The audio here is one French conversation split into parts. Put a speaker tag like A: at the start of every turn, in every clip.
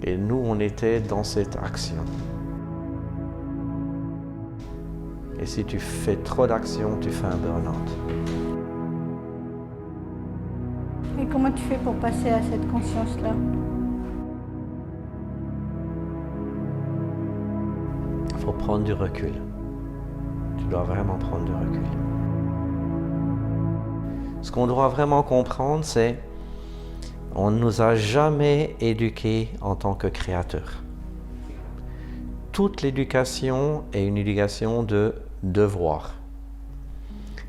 A: Et nous, on était dans cette action. Et si tu fais trop d'action, tu fais un burn-out.
B: Et comment tu fais pour passer à cette conscience-là?
A: Il faut prendre du recul. Tu dois vraiment prendre du recul. Ce qu'on doit vraiment comprendre, c'est on ne nous a jamais éduqués en tant que créateurs. Toute l'éducation est une éducation de devoir.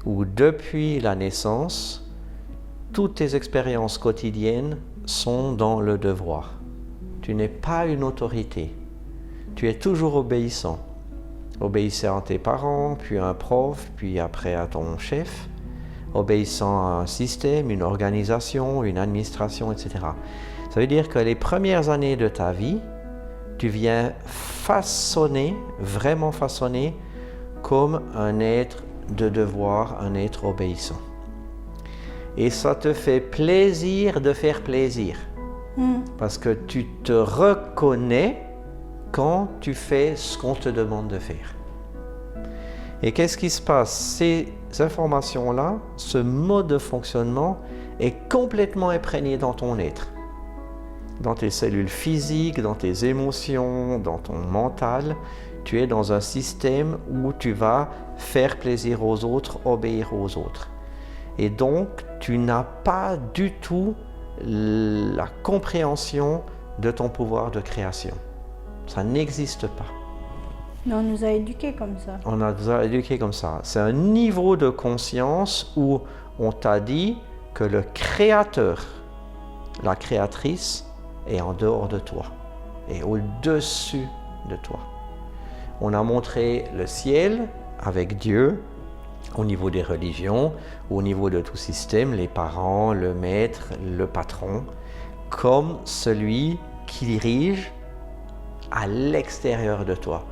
A: Où depuis la naissance, toutes tes expériences quotidiennes sont dans le devoir. Tu n'es pas une autorité. Tu es toujours obéissant. Obéissant à tes parents, puis à un prof, puis après à ton chef. Obéissant à un système, une organisation, une administration, etc. Ça veut dire que les premières années de ta vie, tu viens façonner, vraiment façonner, comme un être de devoir, un être obéissant. Et ça te fait plaisir de faire plaisir. Parce que tu te reconnais quand tu fais ce qu'on te demande de faire. Et qu'est-ce qui se passe? Ces informations-là, ce mode de fonctionnement est complètement imprégné dans ton être. Dans tes cellules physiques, dans tes émotions, dans ton mental. Tu es dans un système où tu vas faire plaisir aux autres, obéir aux autres. Et donc, tu n'as pas du tout la compréhension de ton pouvoir de création. Ça n'existe pas.
B: Mais on nous a éduqués comme ça.
A: On nous a éduqués comme ça. C'est un niveau de conscience où on t'a dit que le créateur, la créatrice, est en dehors de toi, est au-dessus de toi. On a montré le ciel avec Dieu, au niveau des religions, au niveau de tout système, les parents, le maître, le patron, comme celui qui dirige à l'extérieur de toi.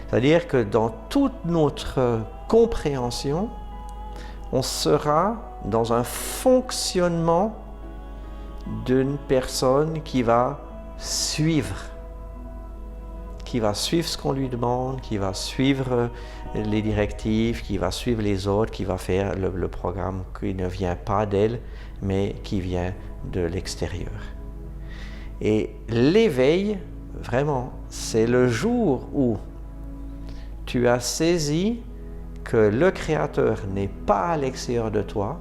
A: C'est-à-dire que dans toute notre compréhension, on sera dans un fonctionnement d'une personne qui va suivre ce qu'on lui demande, qui va suivre les directives, qui va suivre les autres, qui va faire le programme qui ne vient pas d'elle, mais qui vient de l'extérieur. Et l'éveil, vraiment, c'est le jour où tu as saisi que le Créateur n'est pas à l'extérieur de toi,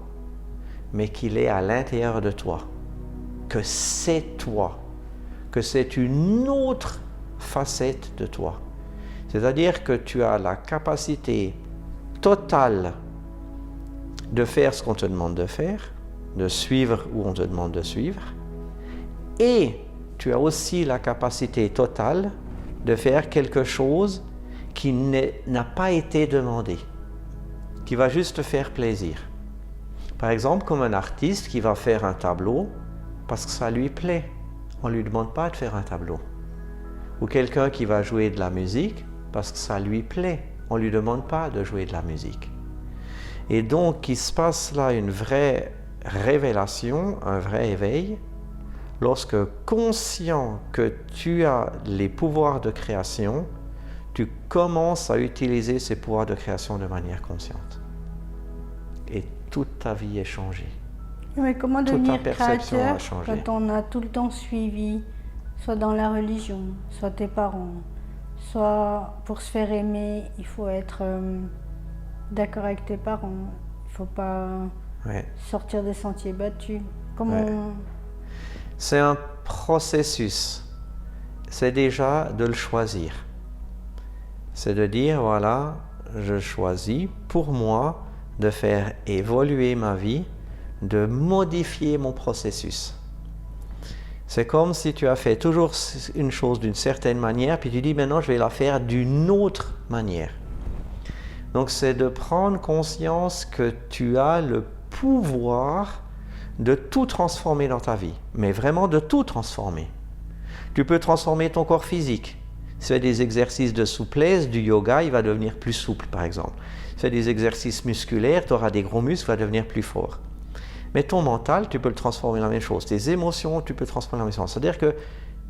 A: mais qu'il est à l'intérieur de toi. Que c'est toi, que c'est une autre facette de toi. C'est-à-dire que tu as la capacité totale de faire ce qu'on te demande de faire, de suivre où on te demande de suivre, et tu as aussi la capacité totale de faire quelque chose qui n'a pas été demandé, qui va juste te faire plaisir. Par exemple, comme un artiste qui va faire un tableau parce que ça lui plaît. On ne lui demande pas de faire un tableau. Ou quelqu'un qui va jouer de la musique parce que ça lui plaît. On ne lui demande pas de jouer de la musique. Et donc, il se passe là une vraie révélation, un vrai éveil, lorsque conscient que tu as les pouvoirs de création, tu commences à utiliser ces pouvoirs de création de manière consciente. Et toute ta vie est changée.
B: Mais comment devenir
A: perception a
B: créateur
A: changé.
B: quand on a tout le temps suivi, soit dans la religion, soit tes parents, soit pour se faire aimer, il faut être d'accord avec tes parents, il ne faut pas sortir des sentiers battus. Comment
A: C'est un processus. C'est déjà de le choisir. C'est de dire, voilà, je choisis pour moi de faire évoluer ma vie, de modifier mon processus. C'est comme si tu as fait toujours une chose d'une certaine manière, puis tu dis maintenant je vais la faire d'une autre manière. Donc c'est de prendre conscience que tu as le pouvoir de tout transformer dans ta vie, mais vraiment de tout transformer. Tu peux transformer ton corps physique. Si tu fais des exercices de souplesse, du yoga, il va devenir plus souple par exemple. Si tu fais des exercices musculaires, tu auras des gros muscles, il va devenir plus fort. Mais ton mental, tu peux le transformer en la même chose. Tes émotions, tu peux transformer en la même chose. C'est-à-dire que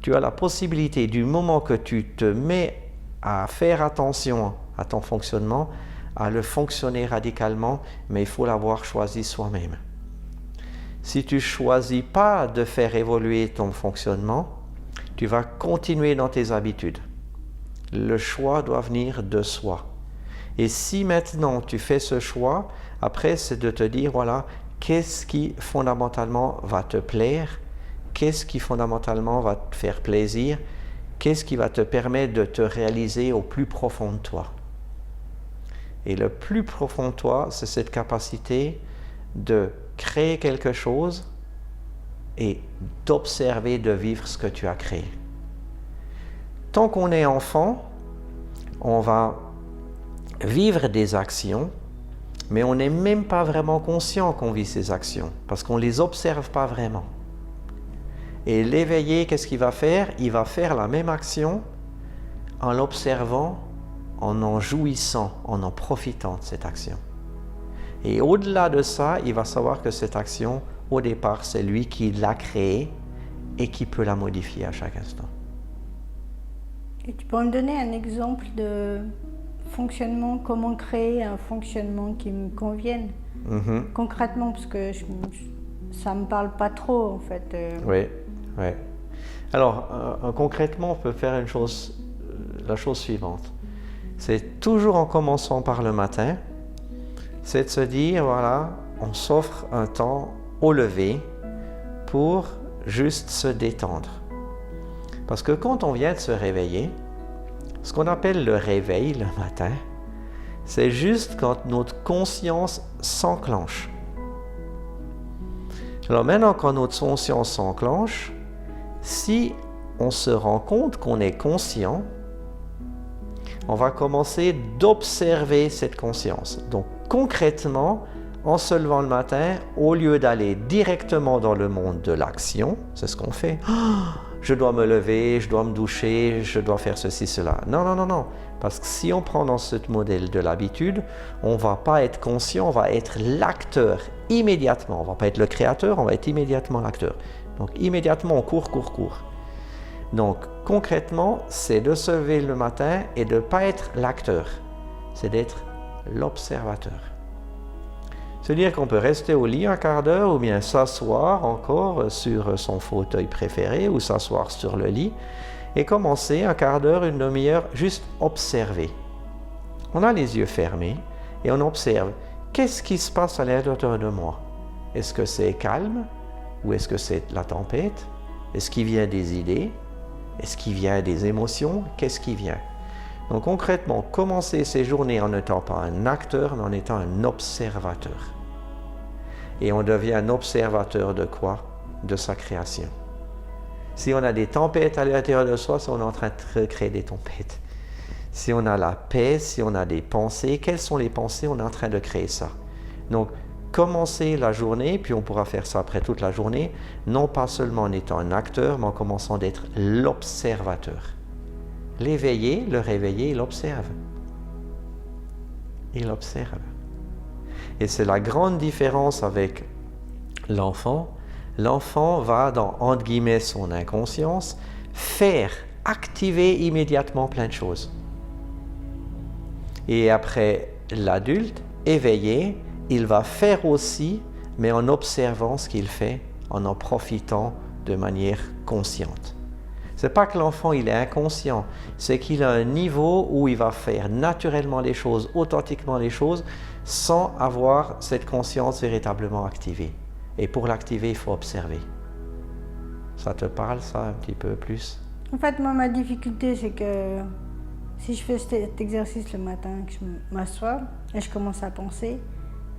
A: tu as la possibilité, du moment que tu te mets à faire attention à ton fonctionnement, à le fonctionner radicalement, mais il faut l'avoir choisi soi-même. Si tu ne choisis pas de faire évoluer ton fonctionnement, tu vas continuer dans tes habitudes. Le choix doit venir de soi. Et si maintenant tu fais ce choix, après c'est de te dire, voilà, qu'est-ce qui fondamentalement va te plaire, qu'est-ce qui fondamentalement va te faire plaisir, qu'est-ce qui va te permettre de te réaliser au plus profond de toi. Et le plus profond de toi, c'est cette capacité de créer quelque chose et d'observer, de vivre ce que tu as créé. Tant qu'on est enfant, on va vivre des actions, mais on n'est même pas vraiment conscient qu'on vit ces actions, parce qu'on ne les observe pas vraiment. Et l'éveillé, qu'est-ce qu'il va faire? Il va faire la même action en l'observant, en jouissant, en profitant de cette action. Et au-delà de ça, il va savoir que cette action, au départ, c'est lui qui l'a créée et qui peut la modifier à chaque instant.
B: Et tu peux me donner un exemple de fonctionnement, comment créer un fonctionnement qui me convienne concrètement, parce que ça ne me parle pas trop en fait.
A: Oui. Alors, concrètement, on peut faire la chose suivante. C'est toujours en commençant par le matin, c'est de se dire, voilà, on s'offre un temps au lever pour juste se détendre. Parce que quand on vient de se réveiller, ce qu'on appelle le réveil le matin, c'est juste quand notre conscience s'enclenche. Alors maintenant, quand notre conscience s'enclenche, si on se rend compte qu'on est conscient, on va commencer d'observer cette conscience. Donc concrètement, en se levant le matin, au lieu d'aller directement dans le monde de l'action, c'est ce qu'on fait. Je dois me lever, je dois me doucher, je dois faire ceci, cela. Non. Parce que si on prend dans ce modèle de l'habitude, on ne va pas être conscient, on va être l'acteur immédiatement. On ne va pas être le créateur, on va être immédiatement l'acteur. Donc immédiatement, on court. Donc concrètement, c'est de se lever le matin et de ne pas être l'acteur. C'est d'être l'observateur. C'est-à-dire qu'on peut rester au lit un quart d'heure ou bien s'asseoir encore sur son fauteuil préféré ou s'asseoir sur le lit et commencer un quart d'heure, une demi-heure, juste observer. On a les yeux fermés et on observe qu'est-ce qui se passe à l'intérieur de moi. Est-ce que c'est calme ou est-ce que c'est la tempête? Est-ce qu'il vient des idées? Est-ce qu'il vient des émotions? Qu'est-ce qui vient? Donc concrètement, commencer ces journées en n'étant pas un acteur, mais en étant un observateur. Et on devient un observateur de quoi? De sa création. Si on a des tempêtes à l'intérieur de soi, on est en train de recréer des tempêtes. Si on a la paix, si on a des pensées, quelles sont les pensées? On est en train de créer ça. Donc, commencer la journée, puis on pourra faire ça après toute la journée, non pas seulement en étant un acteur, mais en commençant d'être l'observateur. L'éveillé, le réveillé, il observe. Il observe. Et c'est la grande différence avec l'enfant. L'enfant va dans, entre guillemets, son inconscience, activer immédiatement plein de choses. Et après l'adulte, éveillé, il va faire aussi, mais en observant ce qu'il fait, en profitant de manière consciente. C'est pas que l'enfant il est inconscient, c'est qu'il a un niveau où il va faire naturellement les choses, authentiquement les choses, sans avoir cette conscience véritablement activée. Et pour l'activer, il faut observer. Ça te parle, ça, un petit peu plus?
B: En fait, moi, ma difficulté, c'est que si je fais cet exercice le matin, que je m'assois et je commence à penser,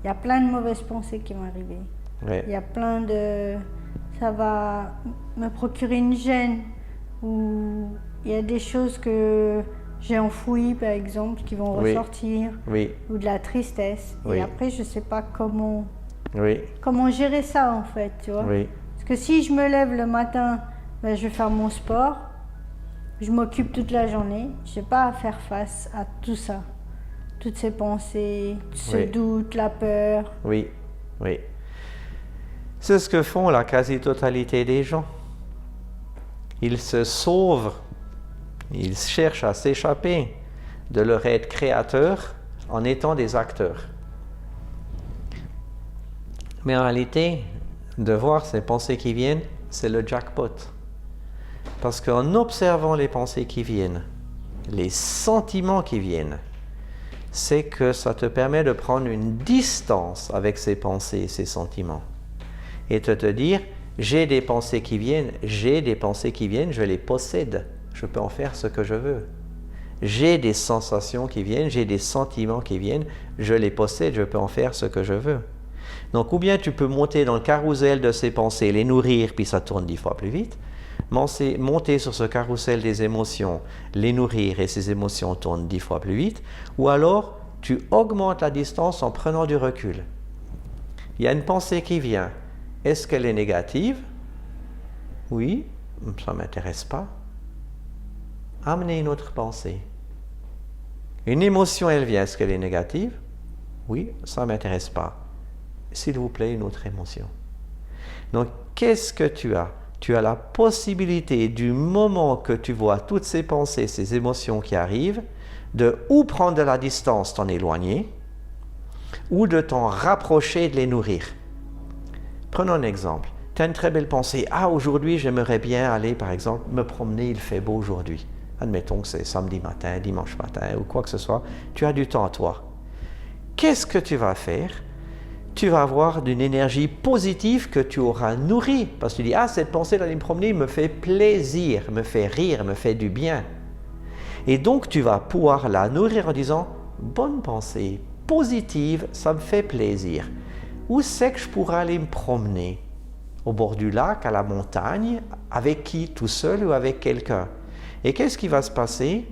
B: il y a plein de mauvaises pensées qui vont arriver.
A: Ouais.
B: Il y a plein de... Ça va me procurer une gêne. Ou il y a des choses que j'ai enfouies, par exemple, qui vont ressortir.
A: Oui.
B: Ou de la tristesse.
A: Oui.
B: Et après, je ne sais pas comment gérer ça, en fait, tu vois.
A: Oui.
B: Parce que si je me lève le matin, ben, je vais faire mon sport, je m'occupe toute la journée, je n'ai pas à faire face à tout ça. Toutes ces pensées, ce doute, la peur.
A: Oui. C'est ce que font la quasi-totalité des gens. Ils se sauvent, ils cherchent à s'échapper de leur être créateur en étant des acteurs. Mais en réalité, de voir ces pensées qui viennent, c'est le jackpot. Parce qu'en observant les pensées qui viennent, les sentiments qui viennent, c'est que ça te permet de prendre une distance avec ces pensées, ces sentiments. Et de te dire, j'ai des pensées qui viennent, je les possède, je peux en faire ce que je veux. J'ai des sensations qui viennent, j'ai des sentiments qui viennent, je les possède, je peux en faire ce que je veux. Donc, ou bien tu peux monter dans le carrousel de ces pensées, les nourrir, puis ça tourne 10 fois plus vite. Monter sur ce carrousel des émotions, les nourrir et ces émotions tournent 10 fois plus vite. Ou alors, tu augmentes la distance en prenant du recul. Il y a une pensée qui vient. Est-ce qu'elle est négative? Oui, ça ne m'intéresse pas. Amenez une autre pensée. Une émotion, elle vient. Est-ce qu'elle est négative? Oui, ça ne m'intéresse pas. S'il vous plaît, une autre émotion. Donc, qu'est-ce que tu as? Tu as la possibilité, du moment que tu vois toutes ces pensées, ces émotions qui arrivent, de ou prendre de la distance, t'en éloigner, ou de t'en rapprocher, de les nourrir. Prenons un exemple. Tu as une très belle pensée. Ah, aujourd'hui, j'aimerais bien aller, par exemple, me promener, il fait beau aujourd'hui. Admettons que c'est samedi matin, dimanche matin, ou quoi que ce soit. Tu as du temps à toi. Qu'est-ce que tu vas faire? Tu vas avoir d'une énergie positive que tu auras nourrie. Parce que tu dis, ah, cette pensée d'aller me promener me fait plaisir, me fait rire, me fait du bien. Et donc, tu vas pouvoir la nourrir en disant, bonne pensée, positive, ça me fait plaisir. Où c'est que je pourrais aller me promener? Au bord du lac, à la montagne, avec qui? Tout seul ou avec quelqu'un? Et qu'est-ce qui va se passer?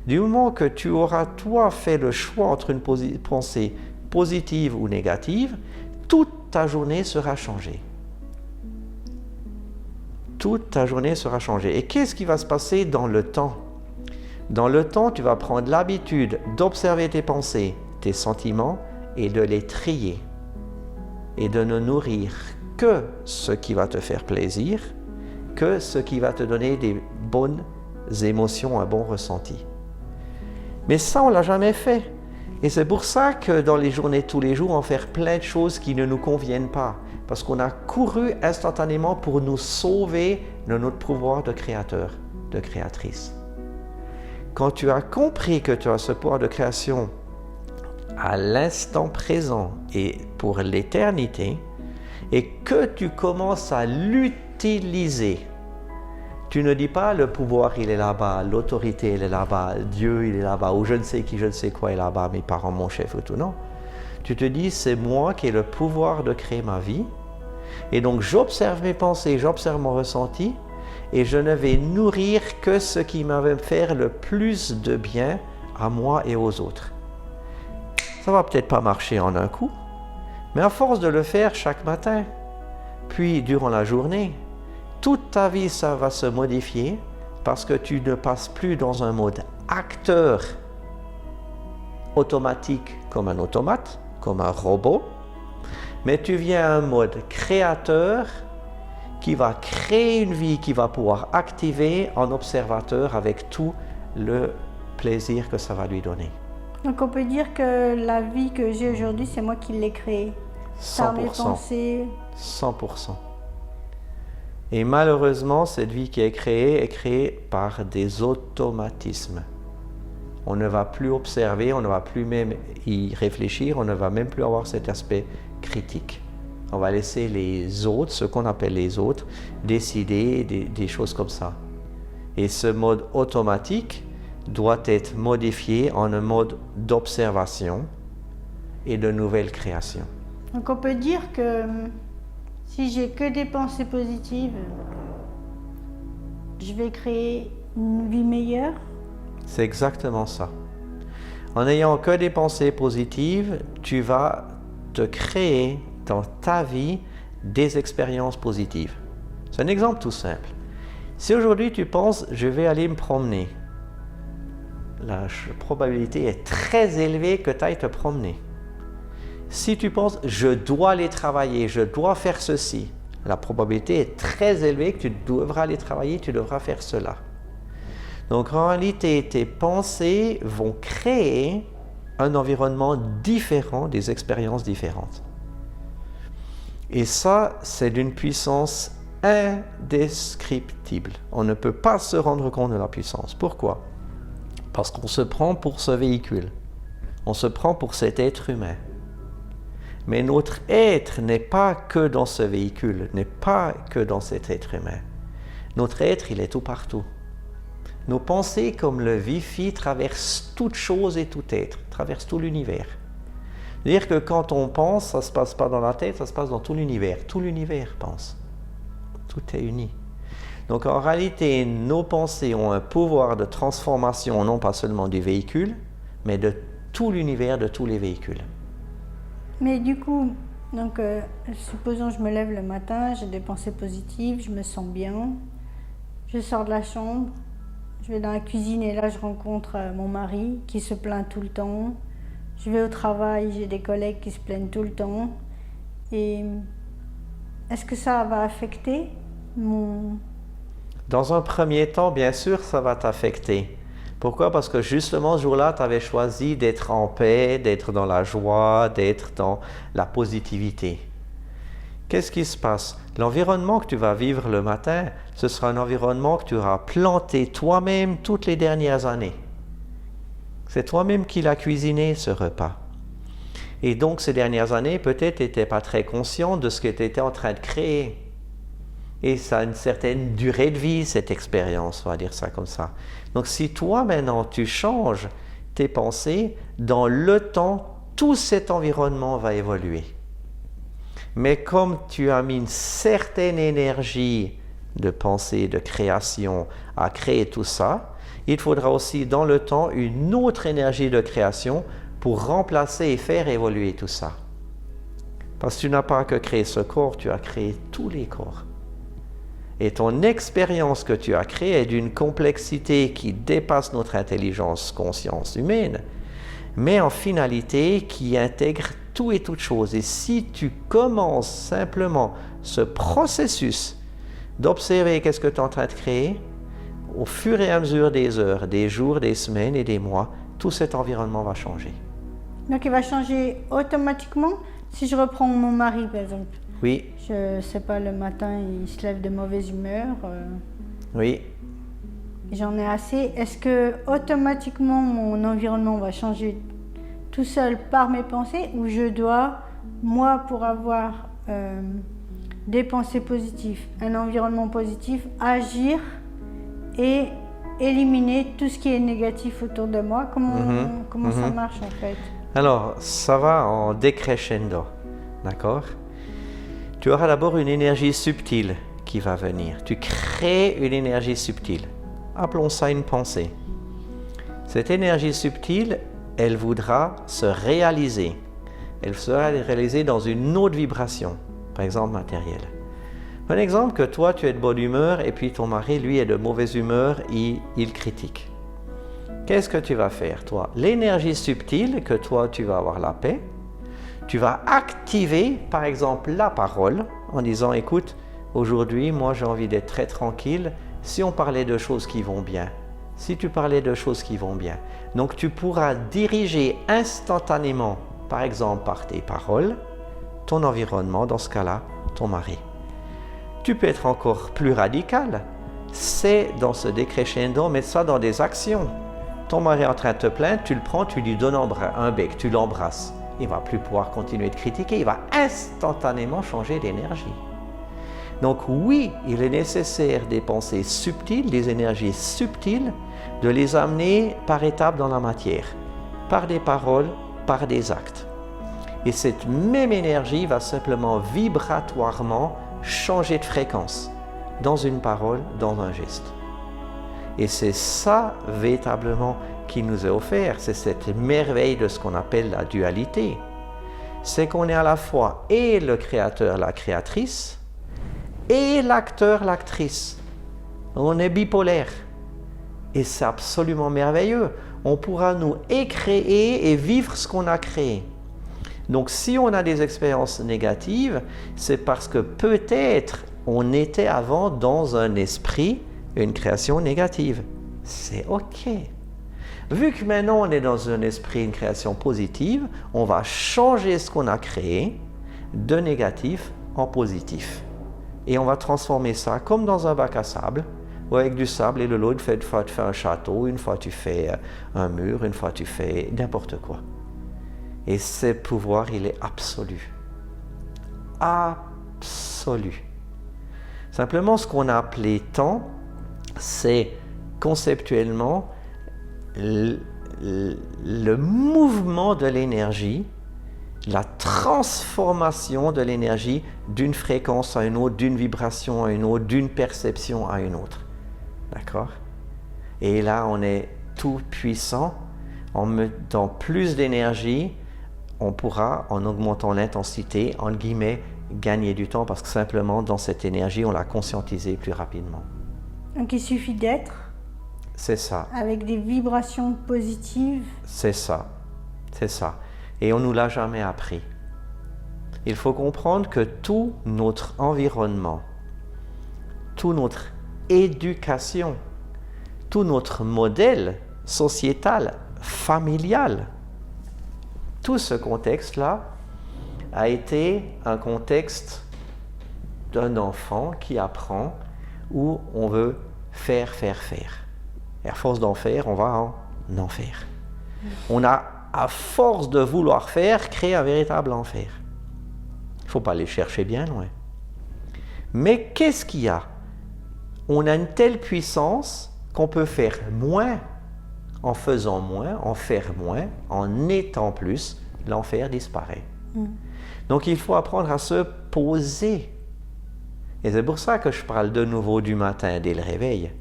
A: Du moment que tu auras, toi, fait le choix entre une pensée positive ou négative, toute ta journée sera changée. Toute ta journée sera changée. Et qu'est-ce qui va se passer dans le temps? Dans le temps, tu vas prendre l'habitude d'observer tes pensées, tes sentiments, et de les trier. Et de ne nourrir que ce qui va te faire plaisir, que ce qui va te donner des bonnes émotions, un bon ressenti. Mais ça, on ne l'a jamais fait. Et c'est pour ça que dans les journées de tous les jours, on fait plein de choses qui ne nous conviennent pas. Parce qu'on a couru instantanément pour nous sauver de notre pouvoir de créateur, de créatrice. Quand tu as compris que tu as ce pouvoir de création à l'instant présent et pour l'éternité, et que tu commences à l'utiliser, tu ne dis pas le pouvoir il est là-bas, l'autorité il est là-bas, Dieu il est là-bas, ou je ne sais qui, je ne sais quoi est là-bas, mes parents, mon chef ou tout, non. Tu te dis c'est moi qui ai le pouvoir de créer ma vie, et donc j'observe mes pensées, j'observe mon ressenti, et je ne vais nourrir que ce qui va me faire le plus de bien à moi et aux autres. Ça va peut-être pas marcher en un coup, mais à force de le faire chaque matin, puis durant la journée, toute ta vie, ça va se modifier parce que tu ne passes plus dans un mode acteur automatique comme un automate, comme un robot, mais tu viens à un mode créateur qui va créer une vie qui va pouvoir activer en observateur avec tout le plaisir que ça va lui donner.
B: Donc on peut dire que la vie que j'ai aujourd'hui, c'est moi qui l'ai créée.
A: 100%.
B: Par mes pensées.
A: 100%. Et malheureusement, cette vie qui est créée par des automatismes. On ne va plus observer, on ne va plus même y réfléchir, on ne va même plus avoir cet aspect critique. On va laisser les autres, ce qu'on appelle les autres, décider des choses comme ça. Et ce mode automatique doit être modifié en un mode d'observation et de nouvelle création.
B: Donc on peut dire que si j'ai que des pensées positives, je vais créer une vie meilleure?
A: C'est exactement ça. En n'ayant que des pensées positives, tu vas te créer dans ta vie des expériences positives. C'est un exemple tout simple. Si aujourd'hui tu penses « je vais aller me promener », la probabilité est très élevée que tu ailles te promener. Si tu penses « je dois aller travailler, je dois faire ceci », La probabilité est très élevée que tu devras aller travailler, tu devras faire cela. Donc en réalité, tes pensées vont créer un environnement différent, des expériences différentes. Et ça, c'est d'une puissance indescriptible. On ne peut pas se rendre compte de la puissance. Pourquoi? Parce qu'on se prend pour ce véhicule. On se prend pour cet être humain. Mais notre être n'est pas que dans ce véhicule, n'est pas que dans cet être humain. Notre être, il est tout partout. Nos pensées, comme le Wi-Fi, traversent toute chose et tout être, traversent tout l'univers. C'est-à-dire que quand on pense, ça ne se passe pas dans la tête, ça se passe dans tout l'univers. Tout l'univers pense. Tout est uni. Donc en réalité, nos pensées ont un pouvoir de transformation, non pas seulement du véhicule, mais de tout l'univers, de tous les véhicules.
B: Mais du coup, donc, supposons que je me lève le matin, j'ai des pensées positives, je me sens bien, je sors de la chambre, je vais dans la cuisine et là je rencontre mon mari qui se plaint tout le temps. Je vais au travail, j'ai des collègues qui se plaignent tout le temps. Et est-ce que ça va affecter mon...
A: Dans un premier temps, bien sûr, ça va t'affecter. Pourquoi? Parce que justement, ce jour-là, tu avais choisi d'être en paix, d'être dans la joie, d'être dans la positivité. Qu'est-ce qui se passe? L'environnement que tu vas vivre le matin, ce sera un environnement que tu auras planté toi-même toutes les dernières années. C'est toi-même qui l'as cuisiné, ce repas. Et donc, ces dernières années, peut-être tu n'étais pas très conscient de ce que tu étais en train de créer. Et ça a une certaine durée de vie, cette expérience, on va dire ça comme ça. Donc, si toi, maintenant, tu changes tes pensées, dans le temps, tout cet environnement va évoluer. Mais comme tu as mis une certaine énergie de pensée, de création à créer tout ça, il faudra aussi dans le temps une autre énergie de création pour remplacer et faire évoluer tout ça. Parce que tu n'as pas que créé ce corps, tu as créé tous les corps. Et ton expérience que tu as créée est d'une complexité qui dépasse notre intelligence, conscience humaine, mais en finalité qui intègre tout et toute chose. Et si tu commences simplement ce processus d'observer qu'est-ce que tu es en train de créer, au fur et à mesure des heures, des jours, des semaines et des mois, tout cet environnement va changer.
B: Donc il va changer automatiquement si je reprends mon mari, par exemple.
A: Oui.
B: Je sais pas, le matin, il se lève de mauvaise humeur.
A: Oui.
B: J'en ai assez. Est-ce que automatiquement mon environnement va changer tout seul par mes pensées ou je dois, moi, pour avoir des pensées positives, un environnement positif, agir et éliminer tout ce qui est négatif autour de moi? Comment ça marche en fait?
A: Alors, ça va en décrescendo, d'accord? Tu auras d'abord une énergie subtile qui va venir. Tu crées une énergie subtile. Appelons ça une pensée. Cette énergie subtile, elle voudra se réaliser. Elle sera réalisée dans une autre vibration, par exemple matérielle. Un exemple que toi, tu es de bonne humeur et puis ton mari, lui, est de mauvaise humeur et il critique. Qu'est-ce que tu vas faire, toi? L'énergie subtile que toi, tu vas avoir la paix, tu vas activer, par exemple, la parole en disant, écoute, aujourd'hui, moi, j'ai envie d'être très tranquille. Si on parlait de choses qui vont bien, si tu parlais de choses qui vont bien, donc tu pourras diriger instantanément, par exemple, par tes paroles, ton environnement, dans ce cas-là, ton mari. Tu peux être encore plus radical. C'est dans ce décrescendo, mais ça dans des actions. Ton mari est en train de te plaindre, tu le prends, tu lui donnes un bec, tu l'embrasses. Il ne va plus pouvoir continuer de critiquer, il va instantanément changer d'énergie. Donc oui, il est nécessaire des pensées subtiles, des énergies subtiles, de les amener par étapes dans la matière, par des paroles, par des actes. Et cette même énergie va simplement vibratoirement changer de fréquence dans une parole, dans un geste. Et c'est ça véritablement qui nous est offert, c'est cette merveille de ce qu'on appelle la dualité. C'est qu'on est à la fois et le créateur, la créatrice, et l'acteur, l'actrice. On est bipolaire. Et c'est absolument merveilleux. On pourra nous créer et vivre ce qu'on a créé. Donc si on a des expériences négatives, c'est parce que peut-être on était avant dans un esprit, une création négative. C'est OK. Vu que maintenant on est dans un esprit, une création positive, on va changer ce qu'on a créé de négatif en positif. Et on va transformer ça comme dans un bac à sable, ou avec du sable et de l'eau. Une fois tu fais un château, une fois tu fais un mur, une fois tu fais n'importe quoi. Et ce pouvoir, il est absolu. Absolu. Simplement, ce qu'on a appelé temps, c'est conceptuellement le mouvement de l'énergie, la transformation de l'énergie d'une fréquence à une autre, d'une vibration à une autre, d'une perception à une autre. D'accord? Et là, on est tout puissant. En mettant plus d'énergie, on pourra, en augmentant l'intensité, entre guillemets, gagner du temps parce que simplement, dans cette énergie, on l'a conscientisée plus rapidement.
B: Donc il suffit d'être.
A: C'est ça.
B: Avec des vibrations positives.
A: C'est ça. C'est ça. Et on ne nous l'a jamais appris. Il faut comprendre que tout notre environnement, toute notre éducation, tout notre modèle sociétal, familial, tout ce contexte-là a été un contexte d'un enfant qui apprend où on veut faire. Et à force d'en faire, on va en enfer. On a, à force de vouloir faire, créé un véritable enfer. Il ne faut pas aller chercher bien loin. Mais qu'est-ce qu'il y a? On a une telle puissance qu'on peut faire moins en faisant moins, en faire moins, en étant plus, l'enfer disparaît. Donc il faut apprendre à se poser. Et c'est pour ça que je parle de nouveau du matin dès le réveil.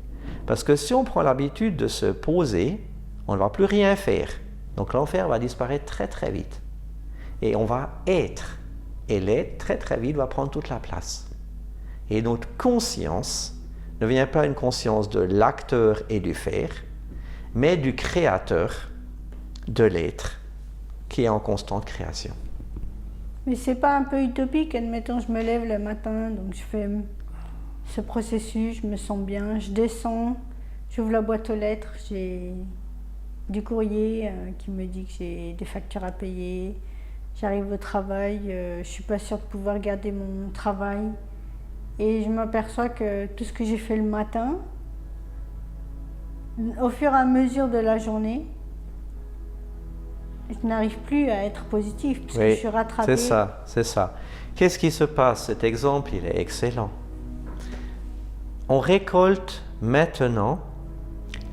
A: Parce que si on prend l'habitude de se poser, on ne va plus rien faire. Donc l'enfer va disparaître très très vite. Et on va être. Et l'être très très vite va prendre toute la place. Et notre conscience ne vient pas une conscience de l'acteur et du faire, mais du créateur, de l'être, qui est en constante création.
B: Mais c'est pas un peu utopique, admettons, je me lève le matin, donc je fais ce processus, je me sens bien, je descends, j'ouvre la boîte aux lettres, j'ai du courrier qui me dit que j'ai des factures à payer, j'arrive au travail, je suis pas sûre de pouvoir garder mon travail, et je m'aperçois que tout ce que j'ai fait le matin, au fur et à mesure de la journée, je n'arrive plus à être positive parce que je suis rattrapée.
A: C'est ça. Qu'est-ce qui se passe? Cet exemple, il est excellent. On récolte maintenant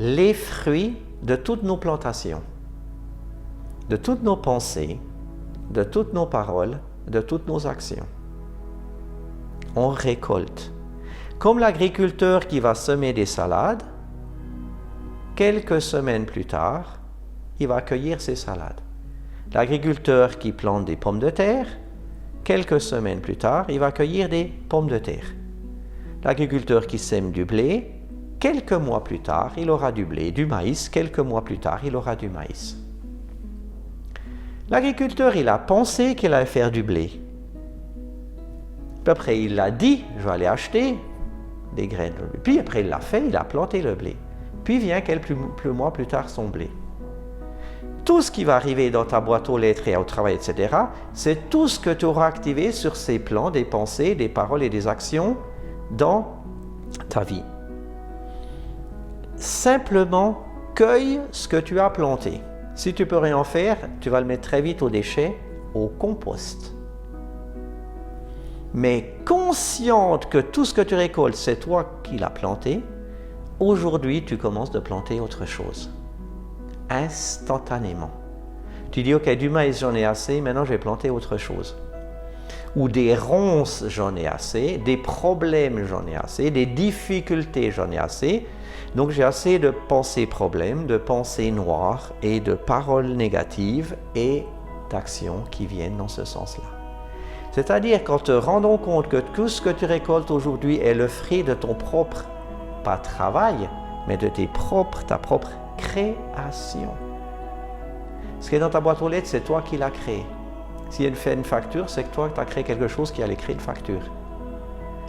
A: les fruits de toutes nos plantations, de toutes nos pensées, de toutes nos paroles, de toutes nos actions. On récolte. Comme l'agriculteur qui va semer des salades, quelques semaines plus tard, il va cueillir ses salades. L'agriculteur qui plante des pommes de terre, quelques semaines plus tard, il va cueillir des pommes de terre. L'agriculteur qui sème du blé, quelques mois plus tard, il aura du blé. Du maïs, quelques mois plus tard, il aura du maïs. L'agriculteur, il a pensé qu'il allait faire du blé. Puis après, il l'a dit, je vais aller acheter des graines de blé. Puis après, il l'a fait, il a planté le blé. Puis vient quelques mois plus tard son blé. Tout ce qui va arriver dans ta boîte aux lettres et au travail, etc., c'est tout ce que tu auras activé sur ces plans, des pensées, des paroles et des actions dans ta vie. Simplement, cueille ce que tu as planté. Si tu peux rien faire, tu vas le mettre très vite au déchet, au compost. Mais consciente que tout ce que tu récoltes, c'est toi qui l'as planté, aujourd'hui, tu commences de planter autre chose. Instantanément. Tu dis, ok, du maïs, j'en ai assez, maintenant je vais planter autre chose. Ou des ronces, j'en ai assez, des problèmes, j'en ai assez, des difficultés, j'en ai assez. Donc j'ai assez de pensées problèmes, de pensées noires et de paroles négatives et d'actions qui viennent dans ce sens-là. C'est-à-dire qu'en te rendant compte que tout ce que tu récoltes aujourd'hui est le fruit de ton propre, pas travail, mais de ta propre création. Ce qui est dans ta boîte aux lettres, c'est toi qui l'as créé. Si elle fait une facture, c'est que toi, tu as créé quelque chose qui allait créer une facture.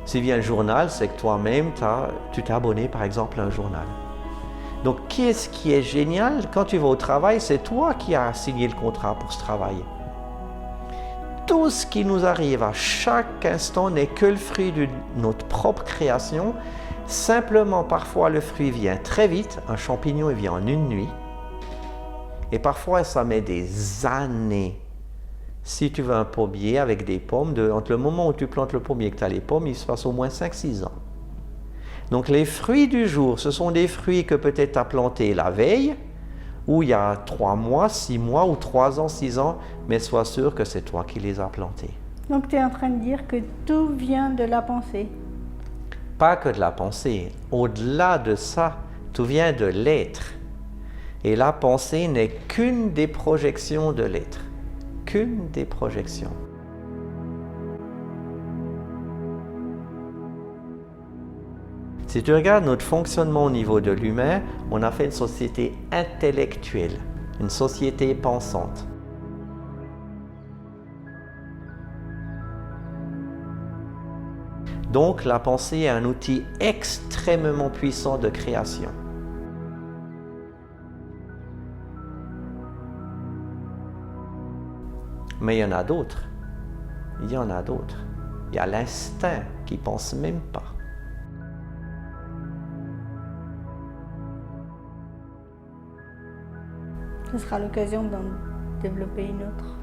A: Si vient le journal, c'est que toi-même, tu t'es abonné par exemple à un journal. Donc, qu'est-ce qui est génial? Quand tu vas au travail, c'est toi qui as signé le contrat pour ce travail. Tout ce qui nous arrive à chaque instant n'est que le fruit de notre propre création. Simplement, parfois, le fruit vient très vite. Un champignon, il vient en une nuit. Et parfois, ça met des années. Si tu veux un pommier avec des pommes, entre le moment où tu plantes le pommier et que tu as les pommes, il se passe au moins 5-6 ans. Donc les fruits du jour, ce sont des fruits que peut-être tu as plantés la veille, ou il y a 3 mois, 6 mois, ou 3 ans, 6 ans, mais sois sûr que c'est toi qui les as plantés.
B: Donc tu es en train de dire que tout vient de la pensée.
A: Pas que de la pensée. Au-delà de ça, tout vient de l'être. Et la pensée n'est qu'une des projections de l'être. Qu'une des projections. Si tu regardes notre fonctionnement au niveau de l'humain, on a fait une société intellectuelle, une société pensante. Donc la pensée est un outil extrêmement puissant de création. Mais il y en a d'autres. Il y en a d'autres. Il y a l'instinct qui ne pense même pas.
B: Ce sera l'occasion d'en développer une autre.